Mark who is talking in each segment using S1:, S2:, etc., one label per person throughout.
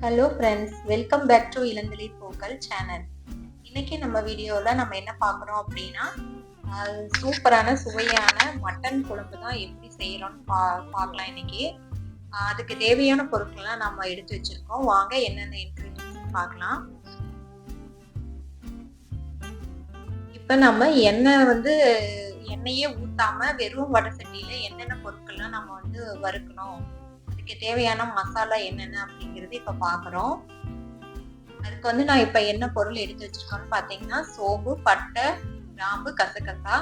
S1: Hello friends, welcome back to Ilanthalir Pookkal channel. இன்னைக்கு நம்ம வீடியோவில் நம்ம என்ன பார்க்குறோம் அப்படின்னா சூப்பரான சுவையான மட்டன் குழம்பு தான் எப்படி செய்கிறோன்னு பார்க்கலாம் இன்னைக்கு. அதுக்கு தேவையான பொருட்கள்லாம் நம்ம எடுத்து வச்சுருக்கோம். வாங்க என்னென்ன இன்க்ரீடியன்ஸ் பார்க்கலாம். இப்போ நம்ம எண்ணெயே ஊற்றாம வெறும் வடை சட்டியில் என்னென்ன பொருட்கள்லாம் நம்ம வறுக்கணும், தேவையான மசாலா என்னென்ன அப்படிங்கிறது இப்ப பாக்குறோம். அதுக்கு நான் இப்ப என்ன பொருள் எடுத்து வச்சிருக்கோம்னு பாத்தீங்கன்னா, சோம்பு, பட்டை, கிராம்பு, கசகசா,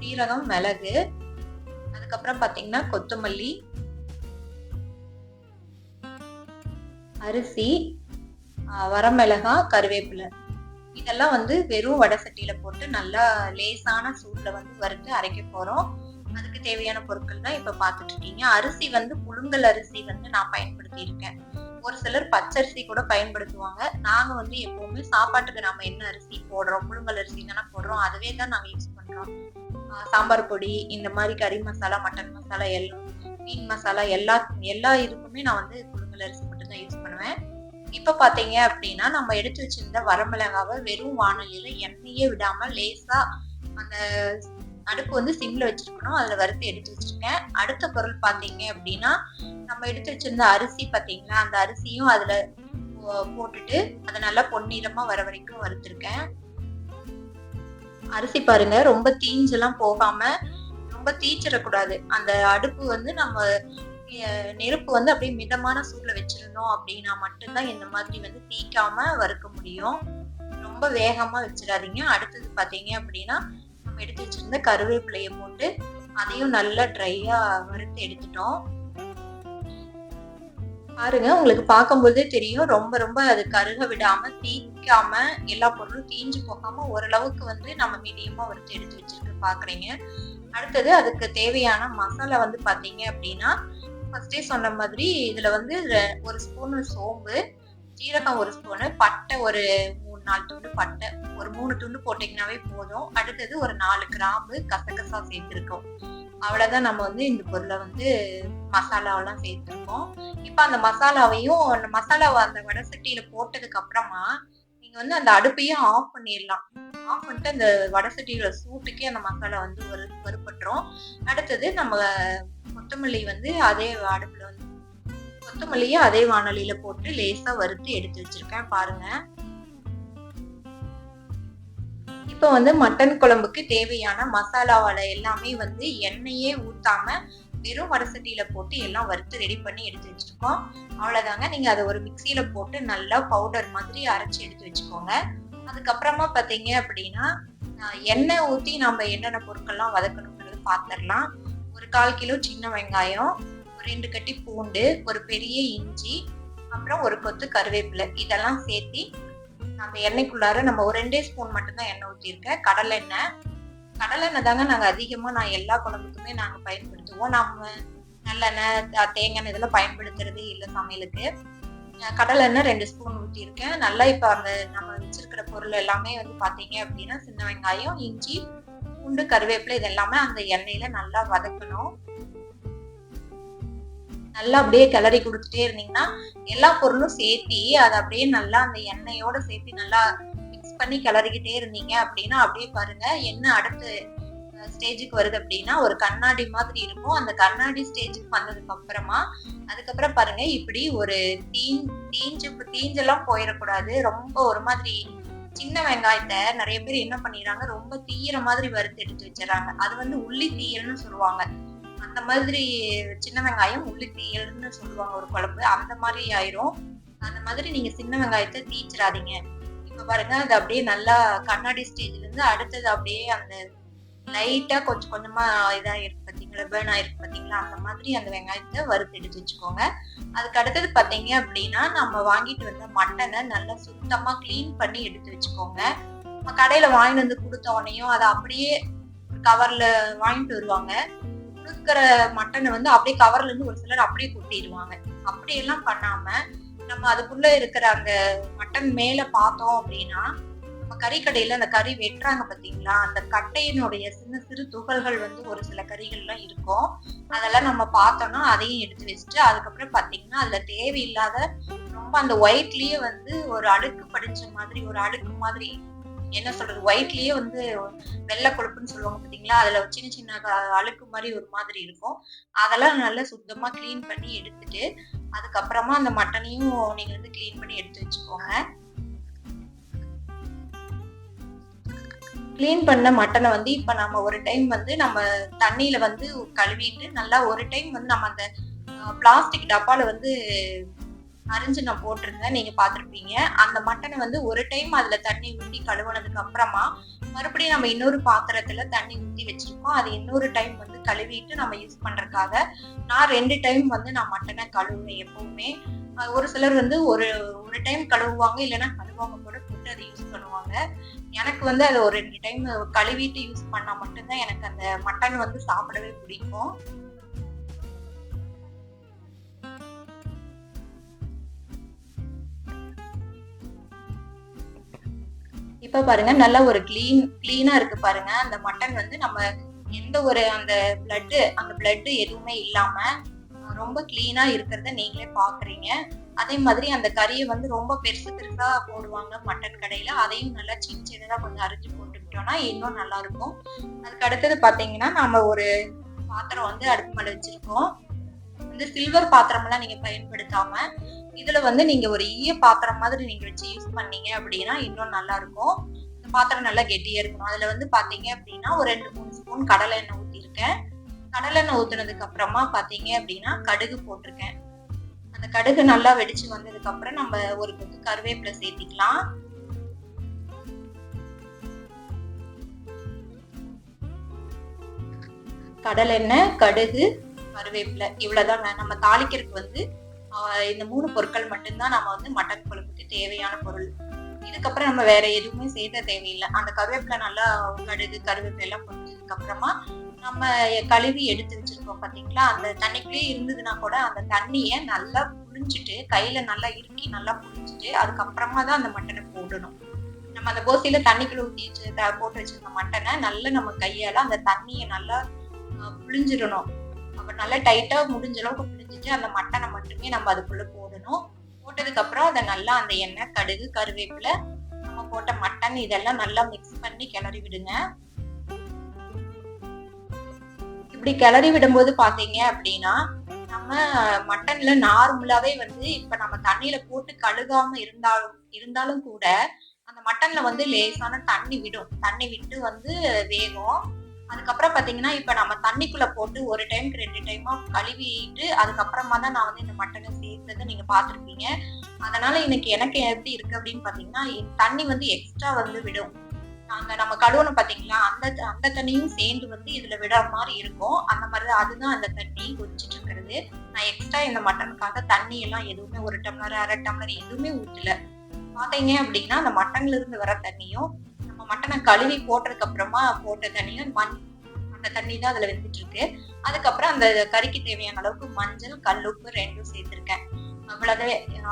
S1: சீரகம், மிளகு, அதுக்கப்புறம் பாத்தீங்கன்னா கொத்தமல்லி, அரிசி, வரமிளகா, கருவேப்பிலை. இதெல்லாம் வெறும் வடை சட்டியில போட்டு நல்லா லேசான சூட்ல வறுத்து அரைக்க போறோம். அதுக்கு தேவையான பொருட்கள் தான் இப்ப பாத்துட்டு இருக்கீங்க. அரிசி புழுங்கல் அரிசி நான் பயன்படுத்தி இருக்கேன். ஒரு சிலர் பச்சரிசி கூட பயன்படுத்துவாங்க. நாங்க எப்பவுமே சாப்பாட்டுக்கு நம்ம என்ன அரிசி போடுறோம், புழுங்கல் அரிசி தானே போடுறோம், அதுவே தான் நாங்க யூஸ் பண்றோம். சாம்பார் பொடி, இந்த மாதிரி கறி மசாலா, மட்டன் மசாலா, மீன் மசாலா எல்லா இதுக்குமே நான் புழுங்கல் அரிசி மட்டும் தான் யூஸ் பண்ணுவேன். இப்ப பாத்தீங்க அப்படின்னா, நம்ம எடுத்து வச்சிருந்த வரமிளகாவை வெறும் வாணலியில எண்ணெயே விடாம லேசா அந்த அடுப்பு சிம்ல வச்சிருக்கணும். அதுல வறுத்து எடுத்து வச்சிருக்கேன். அடுத்த பொருள் பாத்தீங்க அப்படின்னா, நம்ம எடுத்து வச்சிருந்த அரிசி பாத்தீங்களா, அந்த அரிசியும் அதுல போட்டுட்டு அதை நல்லா பொன்னிறமா வர வரைக்கும் வறுத்திருக்கேன். அரிசி பாருங்க, ரொம்ப தீஞ்செல்லாம் போகாம ரொம்ப தீச்சிடக்கூடாது. அந்த அடுப்பு நம்ம நெருப்பு அப்படியே மிதமான சூடுல வச்சிருந்தோம் அப்படின்னா மட்டும்தான் இந்த மாதிரி தீக்காம வறுக்க முடியும். ரொம்ப வேகமா வச்சிடாதீங்க. அடுத்தது பாத்தீங்க அப்படின்னா, நம்ம எடுத்து வச்சிருந்த கருவேப்பிலையை போட்டு அதையும் நல்லா ட்ரையா வறுத்து எடுத்துட்டோம். பாருங்க, உங்களுக்கு பார்க்கும்போதே தெரியும், ரொம்ப ரொம்ப அது கருக விடாம தீக்காம எல்லா பொருளும் தீஞ்சு போகாம ஓரளவுக்கு நம்ம மீடியமா வறுத்து எடுத்து வச்சிருக்கு பாக்குறீங்க. அடுத்தது அதுக்கு தேவையான மசாலா பாத்தீங்க அப்படின்னா, ஃபர்ஸ்டே சொன்ன மாதிரி இதுல ஒரு ஸ்பூன் சோம்பு, சீரகம் ஒரு ஸ்பூனு, பட்டை ஒரு 3-4 துண்டு பட்டை, ஒரு 3 துண்டு போட்டீங்கன்னாவே போதும். அடுத்தது ஒரு 4 கிராம்பு, கசகசா சேர்த்திருக்கோம். அவ்வளவுதான். நம்ம இந்த பொருளை மசாலாவெல்லாம் சேர்த்திருக்கோம். இப்ப அந்த மசாலாவை அந்த வடை சட்டியில போட்டதுக்கு அப்புறமா நீங்க அந்த அடுப்பையும் ஆஃப் பண்ணிடலாம். ஆஃப் பண்ணிட்டு அந்த வடை சட்டியோட சூட்டுக்கே அந்த மசாலா வறுபட்டுரும். அடுத்தது நம்ம கொத்தமல்லி அதே அடுப்புல கொத்தமல்லியை அதே வாணலியில போட்டு லேசா வறுத்து எடுத்து வச்சிருக்கேன் பாருங்க. இப்ப மட்டன் குழம்புக்கு தேவையான மசாலாவால எல்லாமே எண்ணெயே ஊத்தாம வெறும் வடசட்டியில போட்டு எல்லாம் வறுத்து ரெடி பண்ணி எடுத்து வச்சிருக்கோம். அவ்வளவுதாங்க. நீங்க அதை ஒரு மிக்சியில போட்டு நல்லா பவுடர் மாதிரி அரைச்சி எடுத்து வச்சுக்கோங்க. அதுக்கப்புறமா பாத்தீங்க அப்படின்னா, எண்ணெய் ஊத்தி நம்ம என்னென்ன பொருட்கள்லாம் வதக்கணுங்கிறது பாத்திரலாம். ஒரு 1/4 கிலோ சின்ன வெங்காயம், 2 கட்டி பூண்டு, ஒரு பெரிய இஞ்சி, அப்புறம் ஒரு கொத்து கருவேப்பிலை, இதெல்லாம் சேர்த்தி அந்த எண்ணெய்க்குள்ளார நம்ம ஒரு 2 ஸ்பூன் மட்டும்தான் எண்ணெய் ஊற்றிருக்கேன். கடலெண்ணெய் தாங்க நாங்க அதிகமா எல்லா குழம்புக்குமே நாங்க பயன்படுத்துவோம். நம்ம நல்லெண்ணெய், தேங்காய் இதெல்லாம் பயன்படுத்துறதே இல்லை சமையலுக்கு. கடலெண்ணெய் 2 ஸ்பூன் ஊற்றிருக்கேன். நல்லா இப்ப அந்த நம்ம வச்சிருக்கிற பொருள் எல்லாமே பாத்தீங்க அப்படின்னா, சின்ன வெங்காயம், இஞ்சி, பூண்டு, கருவேப்பிலை இது எல்லாமே அந்த எண்ணெயில நல்லா வதக்கணும். நல்லா அப்படியே கிளறி கொடுத்துட்டே இருந்தீங்கன்னா எல்லா பொருளும் சேர்த்தி அதை அப்படியே நல்லா அந்த எண்ணெயோட சேர்த்து நல்லா மிக்ஸ் பண்ணி கிளறிக்கிட்டே இருந்தீங்க அப்படின்னா, அப்படியே பாருங்க எண்ணெய் அடுத்த ஸ்டேஜுக்கு வருது அப்படின்னா ஒரு கண்ணாடி மாதிரி இருக்கும். அந்த கண்ணாடி ஸ்டேஜுக்கு வந்ததுக்கு அப்புறமா அதுக்கப்புறம் பாருங்க, இப்படி ஒரு தீஞ்செல்லாம் போயிடக்கூடாது. ரொம்ப ஒரு மாதிரி சின்ன வெங்காயத்தை நிறைய பேர் என்ன பண்ணிடுறாங்க, ரொம்ப தீயிற மாதிரி வறுத்து எடுத்து வச்சிடறாங்க. அது உள்ளி தீயல்னு சொல்லுவாங்க. அந்த மாதிரி சின்ன வெங்காயம் உள்ளி தீயல்னு சொல்லுவாங்க ஒரு குழம்பு. அந்த மாதிரி ஆயிரும். அந்த மாதிரி நீங்க சின்ன வெங்காயத்தை தீச்சிடாதீங்க. இப்ப பாருங்க, அது அப்படியே நல்லா கண்ணாடி ஸ்டேஜ்ல இருந்து அடுத்தது அப்படியே அந்த லைட்டா கொஞ்சம் கொஞ்சமா இதா இருக்கு பாத்தீங்களா, பேர்ன் ஆயிருக்கு பாத்தீங்களா, அந்த மாதிரி அந்த வெங்காயத்தை வறுத்து எடுத்து வச்சுக்கோங்க. அதுக்கு அடுத்தது பாத்தீங்க அப்படின்னா, நம்ம வாங்கிட்டு வந்த மட்டனை நல்லா சுத்தமா கிளீன் பண்ணி எடுத்து வச்சுக்கோங்க. நம்ம கடையில வாங்கிட்டு கொடுத்த உடனேயும் அதை அப்படியே கவர்ல வாங்கிட்டு வருவாங்க. கொடுக்குற மட்டனை அப்படியே கவர்ல இருந்து ஒரு சிலர் அப்படியே கொட்டிடுவாங்க. அப்படியெல்லாம் பண்ணாம நம்ம அதுக்குள்ள இருக்கிற அந்த மட்டன் மேல பார்த்தோம் அப்படின்னா, நம்ம கறிக்கடையில அந்த கறி வெட்டுறாங்க பாத்தீங்களா, அந்த கட்டையினுடைய சின்ன சிறு துகள்கள் ஒரு சில கறிகள்லாம் இருக்கும். அதெல்லாம் நம்ம பார்த்தோம்னா அதையும் எடுத்து வச்சுட்டு அதுக்கப்புறம் பாத்தீங்கன்னா அதுல தேவையில்லாத ரொம்ப ரொம்ப அந்த ஒயிட்லயே வந்து ஒரு அழுக்கு படிச்ச மாதிரி, ஒரு அழுக்கு மாதிரி என்ன சொல்றது, ஒயிட்லயே வந்து வெள்ளை கொழுப்புன்னு சொல்லுவாங்க பாத்தீங்களா, அதுல சின்ன சின்ன அழுக்கு மாதிரி ஒரு மாதிரி இருக்கும். அதெல்லாம் நல்லா சுத்தமா கிளீன் பண்ணி எடுத்துட்டு, அதுக்கப்புறமா அந்த மட்டனையும் நீங்க வந்து கிளீன் பண்ணி எடுத்து வச்சுக்கோங்க. கிளீன் பண்ண மட்டனை வந்து இப்ப நம்ம ஒரு டைம் வந்து நம்ம தண்ணியில வந்து கழுவிட்டு நல்லா ஒரு டைம் வந்து நம்ம அந்த பிளாஸ்டிக் டப்பால வந்து அரிஞ்சு நான் போட்டிருந்தேன், நீங்க பாத்திருப்பீங்க. அந்த மட்டனை வந்து ஒரு டைம் அதுல தண்ணி ஊத்தி கழுவுனதுக்கு அப்புறமா மறுபடியும் நம்ம இன்னொரு பாத்திரத்துல தண்ணி ஊத்தி வச்சிருக்கோம். அது இன்னொரு டைம் வந்து கழுவிட்டு நம்ம யூஸ் பண்றதுக்காக நான் 2 டைம் வந்து நான் மட்டனை கழுவுவேன் எப்பவுமே. ஒரு சிலர் வந்து ஒரு ஒரு டைம் கழுவுவாங்க, இல்லைன்னா கழுவாம கூட போட்டு அதை யூஸ் பண்ணுவாங்க. எனக்கு வந்து அதை ஒரு 2 டைம் கழுவிட்டு யூஸ் பண்ணா மட்டும்தான் எனக்கு அந்த மட்டன் வந்து சாப்பிடவே பிடிக்கும். இப்ப பாருங்க நல்லா ஒரு கிளீனா இருக்கு பாருங்க. அந்த மட்டன் வந்து நம்ம எந்த ஒரு அந்த பிளட் எதுவுமே இல்லாம ரொம்ப கிளீனா இருக்கிறத நீங்களே பாக்குறீங்க. அதே மாதிரி அந்த கறியை வந்து ரொம்ப பெருசு பெருசா போடுவாங்க மட்டன் கடையில. அதையும் நல்லா சின்ன சின்னதா கொஞ்சம் அரிஞ்சு போட்டுக்கிட்டோம்னா இன்னும் நல்லா இருக்கும். அதுக்கு அடுத்தது பாத்தீங்கன்னா நம்ம ஒரு பாத்திரம் வந்து அடுப்பு மேல வச்சிருக்கோம். இந்த சில்வர் பாத்திரம் எல்லாம் நீங்க பயன்படுத்தாம இதுல வந்து நீங்க ஒரு ஈய பாத்திரம் மாதிரி நீங்க வச்சு யூஸ் பண்ணீங்க அப்படின்னா இன்னும் நல்லா இருக்கும். இந்த பாத்திரம் நல்லா கெட்டியா இருக்கணும். அதுல வந்து பாத்தீங்க அப்படின்னா ஒரு 2-3 ஸ்பூன் கடலை எண்ணெய் ஊத்திருக்கேன். கடலை எண்ணெய் ஊத்துனதுக்கு அப்புறமா பாத்தீங்க அப்படின்னா கடுகு போட்டிருக்கேன். அந்த கடுகு நல்லா வெடிச்சு வந்ததுக்கு அப்புறம் நம்ம ஒரு கொத்து கருவேப்பிலை சேர்த்திக்கலாம். கடலெண்ணெய், கடுகு, கருவேப்பிலை இவ்வளவுதாங்க. நம்ம தாளிக்கிறதுக்கு வந்து இந்த 3 பொருட்கள் மட்டும்தான் நம்ம வந்து மட்டன் குழம்புக்கு தேவையான பொருள். இதுக்கப்புறம் நம்ம வேற எதுவுமே சேர்த்த தேவையில்லை. அந்த கருவேப்பிலை நல்லா கடுகு கருவேப்பிலை எல்லாம் பொரிஞ்சதுக்கு அப்புறமா நம்ம கழுவி எடுத்து வச்சிருக்கோம் பாத்தீங்களா, அந்த தண்ணிக்குள்ளேயே இருந்ததுன்னா கூட அந்த தண்ணிய நல்லா புழிஞ்சிட்டு கையில நல்லா இறுக்கி நல்லா புழிஞ்சிட்டு அதுக்கப்புறமா தான் அந்த மட்டனை போடணும். நம்ம அந்த கோசியில தண்ணிக்குள்ள ஊத்தி போட்டு வச்சிருந்த மட்டனை நல்லா நம்ம கையால அந்த தண்ணியை நல்லா புழிஞ்சிடணும். அப்ப நல்லா டைட்டா முடிஞ்ச அளவுக்கு புழிஞ்சிட்டு அந்த மட்டனை மட்டுமே நம்ம அதுக்குள்ள போடணும். போட்டதுக்கு அப்புறம் அதை நல்லா அந்த எண்ணெய், கடுகு, கருவேப்பிலை, நம்ம போட்ட மட்டன் இதெல்லாம் நல்லா மிக்ஸ் பண்ணி கிளறி விடுங்க. இப்படி கிளறி விடும்போது பாத்தீங்க அப்படின்னா நம்ம மட்டன்ல நார்மலாவே வந்து இப்ப நம்ம தண்ணியில போட்டு கழுகாம இருந்தாலும் கூட அந்த மட்டன்ல வந்து லேசான தண்ணி விடும். தண்ணி விட்டு வந்து வேகும். அதுக்கப்புறம் பாத்தீங்கன்னா இப்ப நம்ம தண்ணிக்குள்ள போட்டு ஒரு டைம்க்கு 2 டைமா கழுவிட்டு அதுக்கப்புறமா தான் நான் வந்து இந்த மட்டனை சேர்த்ததை நீங்க பாத்திருப்பீங்க. அதனால இன்னைக்கு எனக்கு எப்படி இருக்கு அப்படின்னு பாத்தீங்கன்னா தண்ணி வந்து எக்ஸ்ட்ரா வந்து விடும். நம்ம கழுவணும் பாத்தீங்களா, அந்த தண்ணியும் சேர்ந்து வந்து இதுல விட மாதிரி இருக்கும். அந்த மாதிரிதான் அதுதான் அந்த தண்ணி கொதிச்சுட்டு இருக்கிறது. நான் எக்ஸ்ட்ரா இந்த மட்டனுக்காக தண்ணி எல்லாம் எதுவுமே 1 டம்ளர் 1/2 டம்ளர் எதுவுமே ஊத்தல. பாத்தீங்க அப்படின்னா அந்த மட்டன்ல இருந்து வர தண்ணியும் நம்ம மட்டனை கழுவி போட்டதுக்கு அப்புறமா போட்ட தண்ணியும் அந்த தண்ணி தான் அதுல வெந்துட்டு இருக்கு. அதுக்கப்புறம் அந்த கறிக்கு தேவையான அளவுக்கு மஞ்சள், கல்லுப்பு 2ம் சேர்த்திருக்கேன்.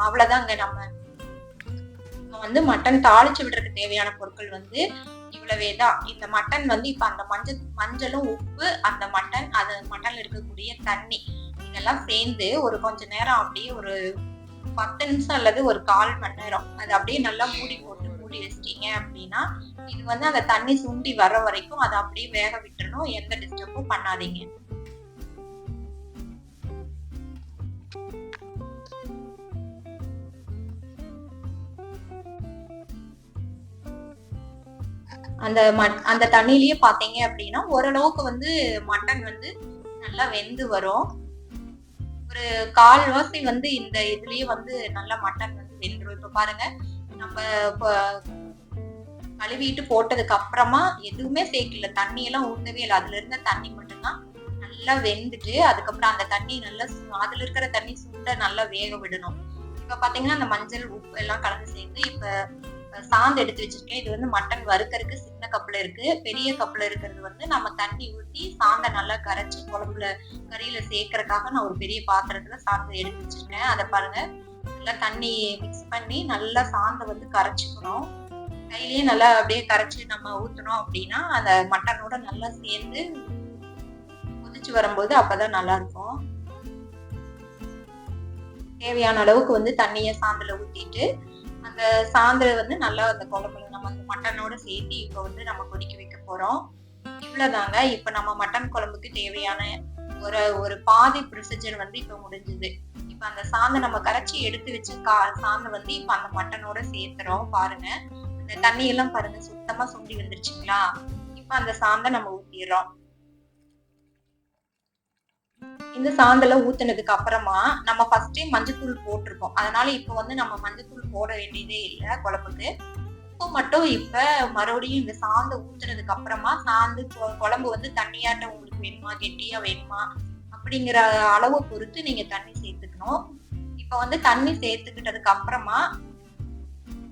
S1: அவ்வளவுதாங்க. நம்ம வந்து மட்டன் தாளிச்சு விடுறதுக்கு தேவையான பொருட்கள் வந்து இவ்வளவேதான். இந்த மட்டன் வந்து இப்ப அந்த மஞ்சளும் உப்பு, அந்த மட்டன்ல இருக்கக்கூடிய தண்ணி இதெல்லாம் சேர்ந்து ஒரு கொஞ்ச நேரம் அப்படியே ஒரு 10 நிமிஷம் அல்லது ஒரு 1/4 மணி நேரம் அது அப்படியே நல்லா மூடி வச்சிட்டீங்க அப்படின்னா இது வந்து அந்த தண்ணி சுண்டி வர வரைக்கும் அதை அப்படியே வேக விட்டுறணும். எந்த டிஸ்டர்பும் பண்ணாதீங்க. அந்த தண்ணியிலேயே பாத்தீங்க அப்படின்னா ஓரளவுக்கு வந்து மட்டன் வந்து நல்லா வெந்து வரும். ஒரு 1/4 வந்து இந்த இதுலயே வந்து நல்லா மட்டன் வந்து வெந்துரும். இப்ப பாருங்க நம்ம கழுவிட்டு போட்டதுக்கு அப்புறமா எதுவுமே சேர்க்கல, தண்ணி எல்லாம் ஊத்தவே இல்லை. அதுல இருந்த தண்ணி மட்டும்தான் நல்லா வெந்துட்டு அதுக்கப்புறம் அந்த தண்ணி நல்லா அதுல இருக்கிற தண்ணி சுண்ட நல்லா வேக விடணும். இப்ப பாத்தீங்கன்னா அந்த மஞ்சள் உப்பு எல்லாம் கலந்து சேர்ந்து இப்ப சாந்து எடுத்து வச்சிருக்கேன். இது வந்து மட்டன் வறுக்கறதுக்கு சின்ன கப்ல இருக்கு. பெரிய கப்ல இருக்கிறது வந்து நம்ம தண்ணி ஊத்தி சாந்தை நல்லா கரைச்சி குழம்புல கறியில சேர்க்கறதுக்காக நான் ஒரு பெரிய பாத்திரத்துல சாந்து எடுத்து வச்சிருக்கேன். அதை பாருங்க நல்லா தண்ணி மிக்ஸ் பண்ணி நல்லா சாந்தை வந்து கரைச்சிக்கணும். கையிலேயே நல்லா அப்படியே கரைச்சி நம்ம ஊத்தணும் அப்படின்னா அந்த மட்டனோட நல்லா சேர்ந்து கொதிச்சு வரும்போது அப்பதான் நல்லா இருக்கும். தேவையான அளவுக்கு வந்து தண்ணியை சாந்துல ஊத்திட்டு அந்த சாந்துல வந்து நல்லா அந்த குழம்புல நம்ம அந்த மட்டனோட சேர்த்து இப்ப வந்து நம்ம கொதிக்க வைக்க போறோம். இவ்வளவுதாங்க. இப்ப நம்ம மட்டன் குழம்புக்கு தேவையான ஒரு ஒரு பாதி ப்ரொசீஜர் வந்து இப்ப முடிஞ்சது. இப்ப அந்த சாந்தை நம்ம கரைச்சி எடுத்து வச்ச சாந்தை வந்து இப்ப அந்த மட்டனோட சேர்த்துறோம். பாருங்க, அந்த தண்ணி எல்லாம் பாருங்க சுத்தமா சுண்டி வந்துருச்சுங்களா? இப்ப அந்த சாந்தை நம்ம ஊத்திடுறோம். இந்த சாந்தெல்லாம் ஊத்துனதுக்கு அப்புறமா நம்ம ஃபர்ஸ்டே மஞ்சத்தூள் போட்டிருக்கோம். அதனால இப்ப வந்து நம்ம மஞ்சத்தூள் போட வேண்டியதே இல்லை குழம்புக்கு. உப்பு மட்டும் இப்ப மறுபடியும் இந்த சாந்து ஊத்துனதுக்கு அப்புறமா சாந்து குழம்பு வந்து தண்ணியாட்டம் உங்களுக்கு வேணுமா, கெட்டியா வேணுமா அப்படிங்கிற அளவு பொறுத்து நீங்க தண்ணி சேர்த்துக்கணும். இப்ப வந்து தண்ணி சேர்த்துக்கிட்டதுக்கு அப்புறமா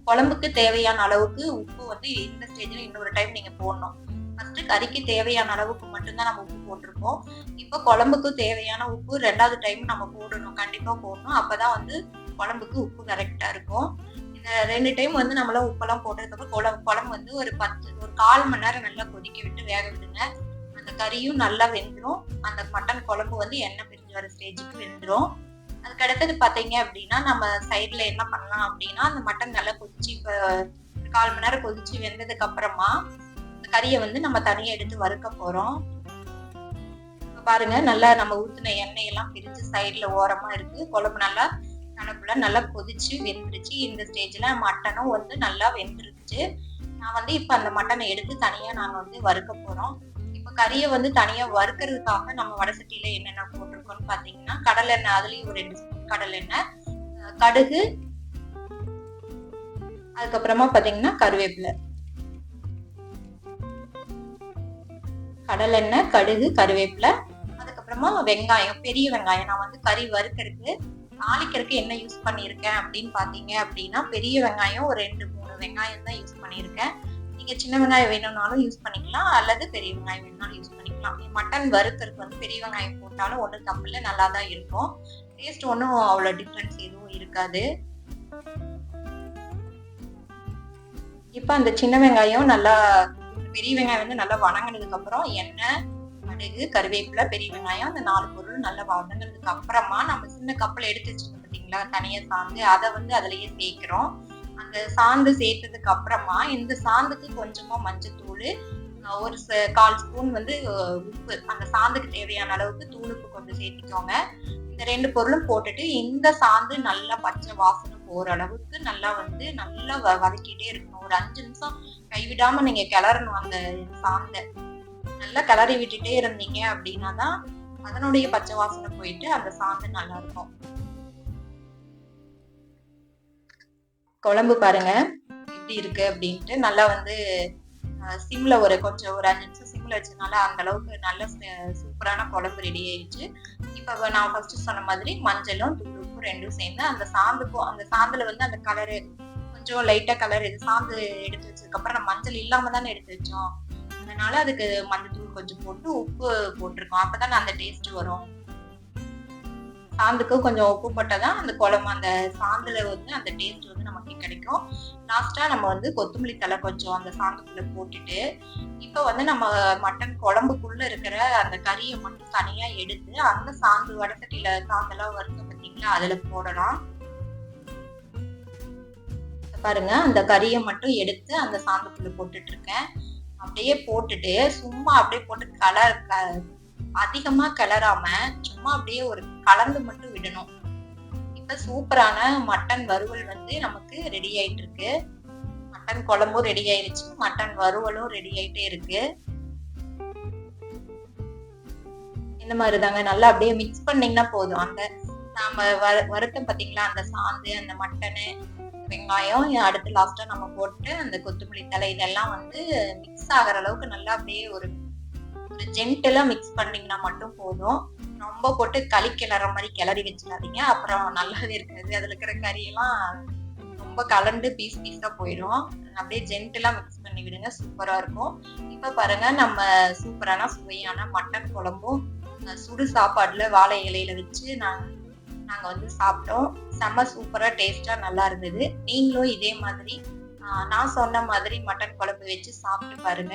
S1: குழம்புக்கு தேவையான அளவுக்கு உப்பு வந்து இந்த ஸ்டேஜ்ல இன்னொரு டைம் நீங்க போடணும். ஃபர்ஸ்ட் கறிக்கு தேவையான அளவுக்கு மட்டும்தான் நம்ம உப்பு போட்டிருக்கோம். இப்ப குழம்புக்கு தேவையான உப்பு 2வது டைம் நம்ம போடணும், கண்டிப்பா போடணும். அப்பதான் வந்து குழம்புக்கு உப்பு கரெக்டா இருக்கும். இந்த 2 டைம் வந்து நம்மளாம் உப்பெல்லாம் போட்டதுக்கப்புறம் குழம்பு வந்து ஒரு 1/4 மணி நேரம் நல்லா கொதிக்க விட்டு வேக விடுங்க. அந்த கறியும் நல்லா வெந்துடும். அந்த மட்டன் குழம்பு வந்து எண்ணெய் பிரிஞ்சு வர ஸ்டேஜுக்கு வெந்துடும். அதுக்கு அடுத்தது பாத்தீங்க அப்படின்னா நம்ம சைட்ல என்ன பண்ணலாம் அப்படின்னா, அந்த மட்டன் நல்லா கொதிச்சு இப்ப 1/4 மணி நேரம் கொதிச்சு வெந்ததுக்கு அப்புறமா கறியை வந்து நம்ம தனியா எடுத்து வறுக்க போறோம். பாருங்க, நல்லா நம்ம ஊத்துன எண்ணெய் எல்லாம் பிரிஞ்சு சைட்ல ஓரமா இருக்கு. குழம்பு நல்லா தனக்குள்ள நல்லா கொதிச்சு வெந்துருச்சு. இந்த ஸ்டேஜ்ல மட்டனும் வந்து நல்லா வெந்துருச்சு. நான் வந்து இப்ப அந்த மட்டனை எடுத்து தனியா நாங்க வந்து வறுக்க போறோம். இப்ப கறியை வந்து தனியா வறுக்கிறதுக்காக நம்ம வடசட்டியில என்னென்ன போட்டிருக்கோம்னு பாத்தீங்கன்னா, கடலெண்ணெய், அதுலயும் ஒரு 2 ஸ்பூன் கடலெண்ணெய், கடுகு, அதுக்கப்புறமா பாத்தீங்கன்னா கருவேப்பிலை. கடலெண்ணெய், கடுகு, கருவேப்பிலை, அதுக்கப்புறமா வெங்காயம், பெரிய வெங்காயம். நான் வந்து கறி வறுக்கிறதுக்கு தாளிக்கிறதுக்கு என்ன யூஸ் பண்ணியிருக்கேன் அப்படின்னு பாத்தீங்க அப்படின்னா, பெரிய வெங்காயம் ஒரு 2-3 வெங்காயம் தான் யூஸ் பண்ணியிருக்கேன். நீங்க சின்ன வெங்காயம் வேணும்னாலும் யூஸ் பண்ணிக்கலாம், அல்லது பெரிய வெங்காயம் வேணும்னாலும் யூஸ் பண்ணிக்கலாம். மட்டன் வறுக்கிறதுக்கு வந்து பெரிய வெங்காயம் போட்டாலும் ஒன்றும் தப்பு இல்லை, நல்லா தான் இருக்கும். டேஸ்ட் ஒன்றும் அவ்வளோ டிஃப்ரென்ஸ் எதுவும் இருக்காது. இப்ப அந்த சின்ன வெங்காயம் நல்லா, பெரிய வெங்காயம் வந்து நல்லா வணங்கினதுக்கு அப்புறம் எண்ணெய், கடுகு, கருவேப்பிலை, பெரிய வெங்காயம், அந்த 4 பொருள் நல்லா வதங்கினதுக்கு அப்புறமா நம்ம சின்ன கப்பல் எடுத்து வச்சிருக்கோம் பார்த்தீங்களா, தனியா சாந்து, அதை வந்து அதுலயே சேர்க்கிறோம். அந்த சாந்து சேர்த்ததுக்கு அப்புறமா இந்த சாந்துக்கு கொஞ்சமா மஞ்சத்தூள், ஒரு 1/4 ஸ்பூன் வந்து உப்பு, அந்த சாந்துக்கு தேவையான அளவுக்கு தூளுப்பு கொஞ்சம் சேர்த்துக்கோங்க. இந்த 2 பொருளும் போட்டுட்டு இந்த சாந்து நல்லா பச்சை வாசனை போற அளவுக்கு நல்லா வந்து நல்லா வதக்கிட்டே இருக்கணும். ஒரு 5 நிமிஷம் கைவிடாம நீங்க கிளறணும். அந்த சாந்தை நல்லா கிளறி விட்டுட்டே இருந்தீங்க அப்படின்னா தான் அதனுடைய பச்சை வாசனை போயிட்டு அந்த சாந்து நல்லா இருக்கும். குழம்பு பாருங்க எப்படி இருக்கு அப்படின்ட்டு. நல்லா வந்து சிம்ல ஒரு 5 நிமிஷம் சிம்ல வச்சதுனால அந்த அளவுக்கு நல்ல சூப்பரான குழம்பு ரெடி ஆயிடுச்சு. இப்ப நான் ஃபர்ஸ்ட் சொன்ன மாதிரி மஞ்சளும் தூளுப்பும் 2ம் சேர்ந்து அந்த சாந்துக்கும், அந்த சாந்துல வந்து அந்த கலரு கொஞ்சம் லைட்டா கலர், இது சாந்து எடுத்து வச்சதுக்கு அப்புறம் நம்ம மஞ்சள் இல்லாம தானே எடுத்து வச்சோம், அதனால அதுக்கு மஞ்சள் கொஞ்சம் போட்டு உப்பு போட்டிருக்கோம். அப்பதானே அந்த டேஸ்ட் வரும். சாந்துக்கும் கொஞ்சம் உப்பு போட்டாதான் அந்த குழம்பு, அந்த சாந்துல வந்து அந்த டேஸ்ட் வந்து நமக்கு கிடைக்கும். லாஸ்டா நம்ம வந்து கொத்தமல்லி தழை கொஞ்சம் அந்த சாந்துக்குள்ள போட்டுட்டு, இப்ப வந்து நம்ம மட்டன் குழம்புக்குள்ள இருக்கிற அந்த கறியை மட்டும் தனியா எடுத்து அந்த சாந்து வடசட்டியில சாந்தெல்லாம் வறுக்க பார்த்தீங்களா, அதுல போடலாம். பாருங்க, அந்த கறியை மட்டும் எடுத்து அந்த சாந்துக்குள்ள போட்டுட்டு இருக்கேன். அப்படியே போட்டுட்டு சும்மா அப்படியே போட்டு அதிகமா கிளறாம சும்மா அப்படியே ஒரு கலந்து மட்டும் விடணும். இப்ப சூப்பரான மட்டன் வறுவல் வந்து நமக்கு ரெடி ஆயிட்டு இருக்கு. மட்டன் குழம்பும் ரெடி ஆயிடுச்சு, மட்டன் வறுவலும் ரெடி ஆயிட்டே இருக்கு. இந்த மாதிரி தாங்க நல்லா அப்படியே மிக்ஸ் பண்ணீங்கன்னா போதும். அந்த நாம வறுத்தம் பாத்தீங்களா, அந்த சாந்து, அந்த மட்டனு, வெங்காயம், அடுத்து லாஸ்டா நம்ம போட்டு அந்த கொத்தமல்லி தழை, இதெல்லாம் வந்து மிக்ஸ் ஆகிற அளவுக்கு நல்லா அப்படியே ஒரு ஜென்டலா மிக்ஸ் பண்ணீங்கன்னா மட்டும் போதும். ரொம்ப போட்டு கிளற மாதிரி கிளறி வச்சிடாதீங்க, அப்புறம் நல்லாவே இருக்காது. அதுல இருக்கிற கறியெல்லாம் ரொம்ப கலந்து பீஸா போயிடும். அப்படியே ஜென்டலா மிக்ஸ் பண்ணி விடுங்க, சூப்பரா இருக்கும். இப்ப பாருங்க, நம்ம சூப்பரான சுவையான மட்டன் குழம்பும் சுடு சாப்பாடுல வாழை இலையில வச்சு நாங்க வந்து சாப்பிட்டோம். செம்ம சூப்பரா டேஸ்டா நல்லா இருந்தது. நீங்களும் இதே மாதிரி நான் சொன்ன மாதிரி மட்டன் குழம்பு வச்சு சாப்பிட்டு பாருங்க.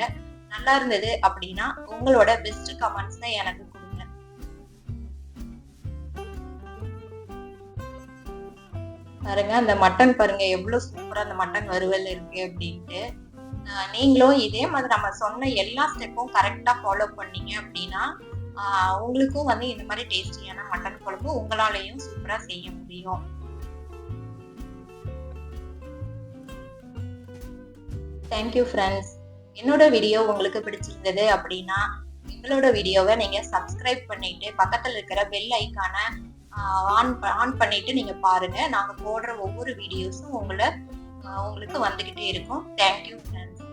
S1: நல்லா இருந்தது அப்படின்னா உங்களோட பெஸ்ட் கமெண்ட்ஸ் எனக்கு கொடுங்க. பாருங்க அந்த மட்டன் பாருங்க எவ்வளவு சூப்பரா அந்த மட்டன் வறுவல் இருக்கு அப்படின்ட்டு. நீங்களும் இதே மாதிரி நம்ம சொன்ன எல்லா ஸ்டெப்பும் கரெக்டா ஃபாலோ பண்ணீங்க அப்படின்னா உங்களுக்கும் வந்து இந்த மாதிரி டேஸ்டியான மட்டன் குழம்பு உங்களாலையும் சூப்பரா செய்ய முடியும். Thank you friends. என்னோட வீடியோ உங்களுக்கு பிடிச்சிருந்தது அப்படின்னா எங்களோட வீடியோவை நீங்க சப்ஸ்கிரைப் பண்ணிட்டு பக்கத்துல இருக்கிற பெல் ஐக்கான ஆன் பண்ணிட்டு நீங்க பாருங்க. நாங்க போடுற ஒவ்வொரு வீடியோஸும் உங்களுக்கு வந்துகிட்டே இருக்கும். Thank you friends.